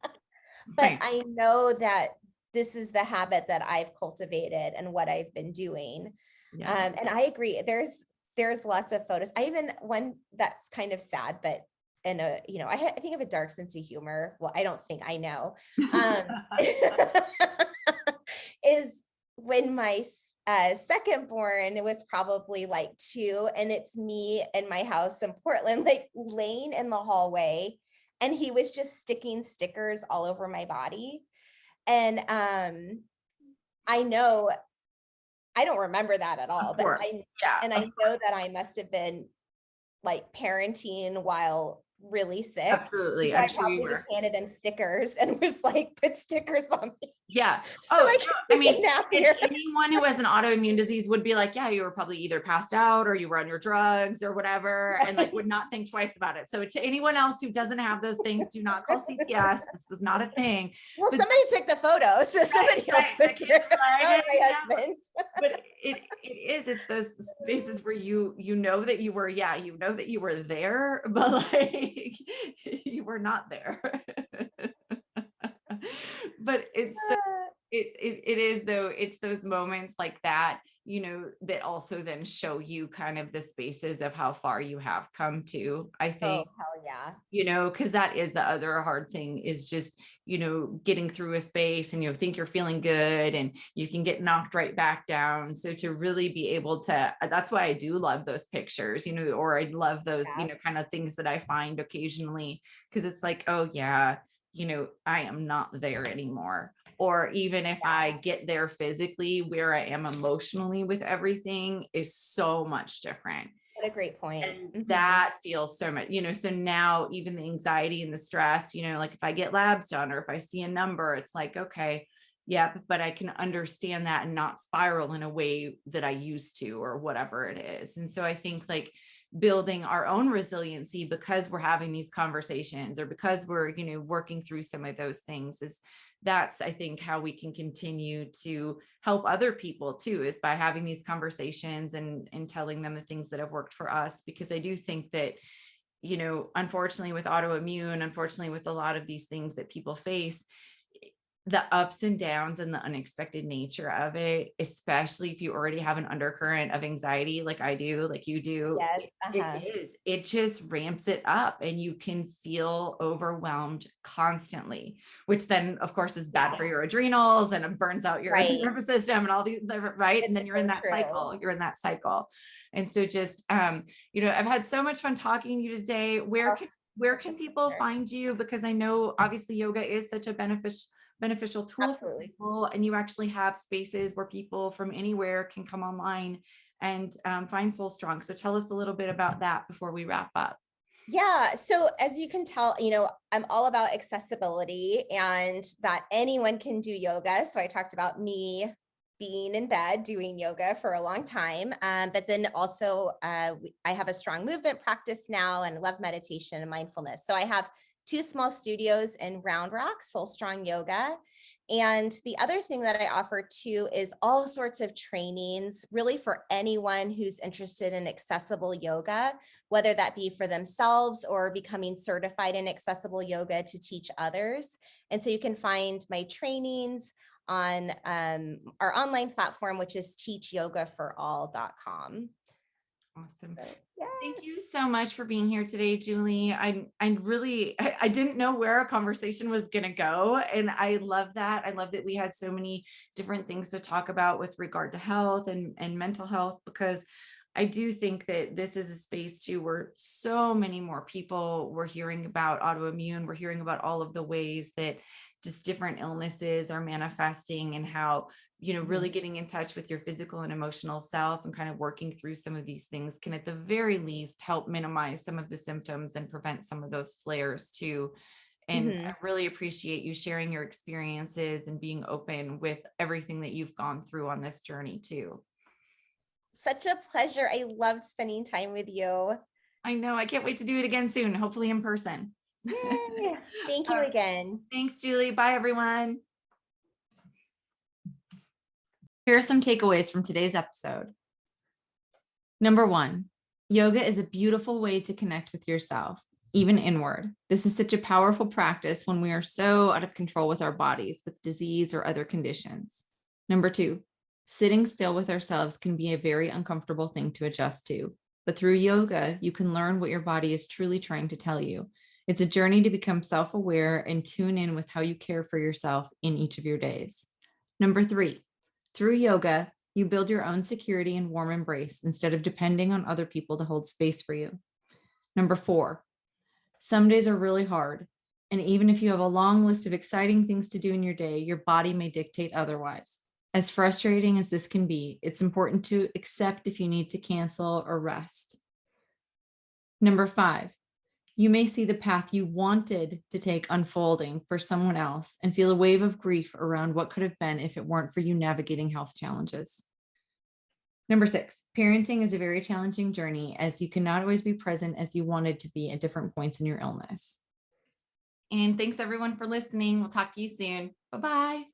[SPEAKER 2] But
[SPEAKER 1] Same.
[SPEAKER 2] I know that this is the habit that I've cultivated and what I've been doing.
[SPEAKER 1] Yeah.
[SPEAKER 2] And I agree. There's lots of photos. I even one that's kind of sad, but I think I have a dark sense of humor. Well, I don't think I know. Is when my second born was probably like 2, and it's me in my house in Portland, like laying in the hallway, and he was just sticking stickers all over my body. And I know I don't remember that at all,
[SPEAKER 1] Of
[SPEAKER 2] but
[SPEAKER 1] course. Yeah.
[SPEAKER 2] I know that I must have been like parenting while really sick.
[SPEAKER 1] Absolutely.
[SPEAKER 2] So I
[SPEAKER 1] I'm sure you
[SPEAKER 2] probably just
[SPEAKER 1] were.
[SPEAKER 2] handed him stickers and was like, put stickers on me.
[SPEAKER 1] Yeah.
[SPEAKER 2] So
[SPEAKER 1] Oh,
[SPEAKER 2] I
[SPEAKER 1] no,
[SPEAKER 2] can
[SPEAKER 1] I
[SPEAKER 2] take a
[SPEAKER 1] mean,
[SPEAKER 2] nap
[SPEAKER 1] and
[SPEAKER 2] here.
[SPEAKER 1] anyone who has an autoimmune disease would be like, yeah, you were probably either passed out or you were on your drugs or whatever, and like would not think twice about it. So to anyone else who doesn't have those things, do not call CPS. This was not a thing.
[SPEAKER 2] Well,
[SPEAKER 1] But
[SPEAKER 2] somebody took the photo, so somebody else was
[SPEAKER 1] okay,
[SPEAKER 2] there.
[SPEAKER 1] right,
[SPEAKER 2] It's probably my
[SPEAKER 1] yeah.
[SPEAKER 2] husband.
[SPEAKER 1] But it's those spaces where you know that you were there, but like you were not there. But it is though, it's those moments like that, that also then show you kind of the spaces of how far you have come to, I think.
[SPEAKER 2] Oh, hell yeah.
[SPEAKER 1] Because that is the other hard thing, is just, getting through a space and you think you're feeling good and you can get knocked right back down. So to really be able to, that's why I do love those pictures, or I love those,
[SPEAKER 2] Yeah.
[SPEAKER 1] kind of things that I find occasionally, because it's like, oh yeah, I am not there anymore. Or even if I get there physically, where I am emotionally with everything is so much different.
[SPEAKER 2] What a great point.
[SPEAKER 1] And that feels so much, so now even the anxiety and the stress, like if I get labs done or if I see a number, it's like, okay, yeah, but I can understand that and not spiral in a way that I used to, or whatever it is. And so I think like building our own resiliency because we're having these conversations, or because we're, working through some of those things, that's, I think, how we can continue to help other people too, is by having these conversations and telling them the things that have worked for us. Because I do think that, unfortunately with autoimmune, unfortunately with a lot of these things that people face, the ups and downs and the unexpected nature of it, especially if you already have an undercurrent of anxiety, like I do, like you do,
[SPEAKER 2] Yes.
[SPEAKER 1] it just ramps it up and you can feel overwhelmed constantly, which then of course is bad for your adrenals and it burns out your nervous system and all these different, right? And then you're in that cycle. And so just, I've had so much fun talking to you today. Where can people find you? Because I know obviously yoga is such a beneficial tool for people, and you actually have spaces where people from anywhere can come online and find Soul Strong. So tell us a little bit about that before we wrap up.
[SPEAKER 2] Yeah. So as you can tell, I'm all about accessibility and that anyone can do yoga. So I talked about me being in bed doing yoga for a long time. But then also I have a strong movement practice now and love meditation and mindfulness. So I have 2 small studios in Round Rock, Soul Strong Yoga. And the other thing that I offer too is all sorts of trainings, really for anyone who's interested in accessible yoga, whether that be for themselves or becoming certified in accessible yoga to teach others. And so you can find my trainings on our online platform, which is teachyogaforall.com.
[SPEAKER 1] Awesome.
[SPEAKER 2] So,
[SPEAKER 1] Thank you so much for being here today, Julie. I didn't know where our conversation was going to go. And I love that. I love that we had so many different things to talk about with regard to health and mental health, because I do think that this is a space too, where so many more people were hearing about autoimmune. We're hearing about all of the ways that just different illnesses are manifesting, and how, really getting in touch with your physical and emotional self and kind of working through some of these things can at the very least help minimize some of the symptoms and prevent some of those flares too. And I really appreciate you sharing your experiences and being open with everything that you've gone through on this journey too.
[SPEAKER 2] Such a pleasure. I loved spending time with you.
[SPEAKER 1] I know. I can't wait to do it again soon, hopefully in person.
[SPEAKER 2] Yay. Thank you again.
[SPEAKER 1] Thanks, Julie. Bye, everyone. Here are some takeaways from today's episode. Number 1, Yoga is a beautiful way to connect with yourself, even inward. This is such a powerful practice when we are so out of control with our bodies, with disease or other conditions. Number 2, sitting still with ourselves can be a very uncomfortable thing to adjust to. But through yoga, you can learn what your body is truly trying to tell you. It's a journey to become self-aware and tune in with how you care for yourself in each of your days. Number 3, through yoga, you build your own security and warm embrace instead of depending on other people to hold space for you. Number 4, some days are really hard. And even if you have a long list of exciting things to do in your day, your body may dictate otherwise. As frustrating as this can be, it's important to accept if you need to cancel or rest. Number 5, you may see the path you wanted to take unfolding for someone else and feel a wave of grief around what could have been if it weren't for you navigating health challenges. Number 6, parenting is a very challenging journey as you cannot always be present as you wanted to be at different points in your illness. And thanks everyone for listening. We'll talk to you soon. Bye-bye.